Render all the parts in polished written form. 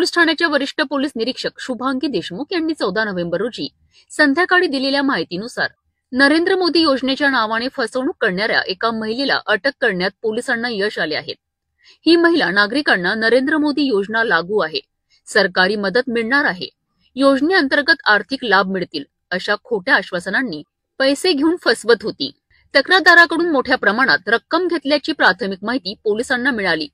Police ठाण्याच्या वरिष्ठ police निरीक्षक शुभांगी देशमुख यांनी 14 नोव्हेंबर रोजी संध्याकाळी दिलेल्या माहितीनुसार नरेंद्र मोदी योजनेच्या नावाने फसवणूक करणाऱ्या एका महिलेला अटक करण्यात पोलिसांना यश आले आहे। ही महिला नागरिकांना नरेंद्र मोदी योजना लागू आहे, सरकारी मदत मिळणार आहे, योजनेअंतर्गत आर्थिक लाभ मिळतील अशा खोट्या आश्वासनांनी पैसे घेऊन फसवत होती। तक्रारदाराकडून मोठ्या प्रमाणात रक्कम घेतल्याची प्राथमिक माहिती पोलिसांना मिळाली।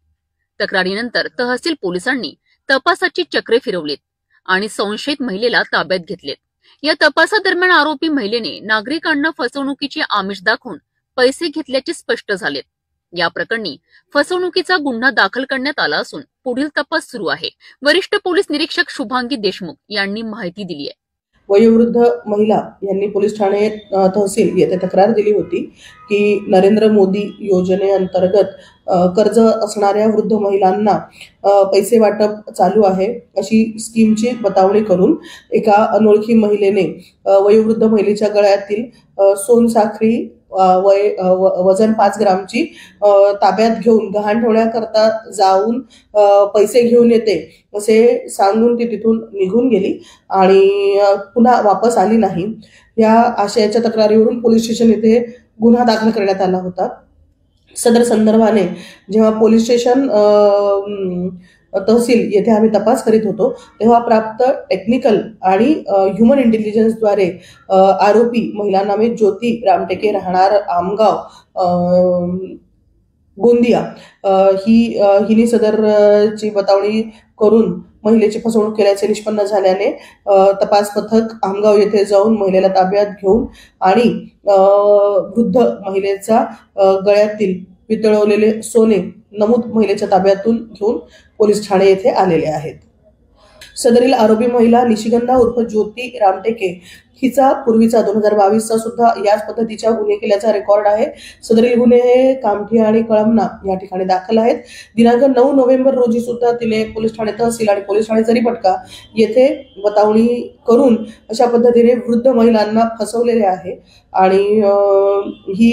तक्रारीनंतर तहसील पोलिसांनी तपासाची चक्रे फिरवलीत आणि संशयित महिलेला ताब्यात घेतलेत। या तपासादरम्यान आरोपी महिलेने नागरिकांना फसवणुकीचे आमिष दाखवून पैसे घेतल्याचे स्पष्ट झालेत। या प्रकरणी फसवणुकीचा गुन्हा दाखल करण्यात आला असून पुढील तपास सुरू आहे। वरिष्ठ पोलीस निरीक्षक शुभांगी देशमुख यांनी माहिती दिली आहे। वयोवृद्ध महिला यांनी पोलीस ठाणे तहसील येथे तक्रार दिली होती की नरेंद्र मोदी योजनेअंतर्गत कर्ज असणाऱ्या वृद्ध महिलांना पैसे वाटप चालू आहे अशी स्कीमची बतावणी करून एका अनोळखी महिलेने वयोवृद्ध महिलेच्या गळ्यातील सोनसाखळी वजन 5 ग्रामची ताब्यात घेऊन गहाण ठेवण्याकरता जाऊन पैसे घेऊन येते असे सांगून ती तिथून निघून गेली आणि पुन्हा वापस आली नाही। या आशयाच्या तक्रारीवरून पोलीस स्टेशन येथे गुन्हा दाखल करण्यात आला होता। सदर संदर्भाने जेव्हा पोलीस स्टेशन तहसील येथे आम्ही तपास करीत होतो तेव्हा प्राप्त टेक्निकल आणि ह्युमन इंटेलिजन्सद्वारे आरोपी महिला नामे ज्योती रामटेके राहणार आमगाव गोंदिया हिने सदरची बतावणी करून महिलेची फसवणूक केल्याचे निष्पन्न झाल्याने तपास पथक आमगाव येथे जाऊन महिलेला ताब्यात घेऊन आणि वृद्ध महिलेचा गळ्यातील पितळवलेले सोने नमूद महिलेच्या ताब्यातून घेऊन पोलीस ठाणे येथे आलेले आहेत। सदरील आरोपी महिला निशिगंधा उर्फ ज्योती रामटेके हिचा पूर्वीचा 2022 चा सुद्धा याच पद्धतीच्या गुन्हे केल्याचा रेकॉर्ड आहे। सदरील गुन्हे हे कामठी आणि कळमना या ठिकाणी दाखल आहेत। दिनांक 9 नोव्हेंबर रोजी सुद्धा तिने पोलीस ठाणे तहसील आणि पोलीस ठाणे जरीपटका येथे बतावणी करून अशा पद्धतीने वृद्ध महिलांना फसवलेले आहे आणि ही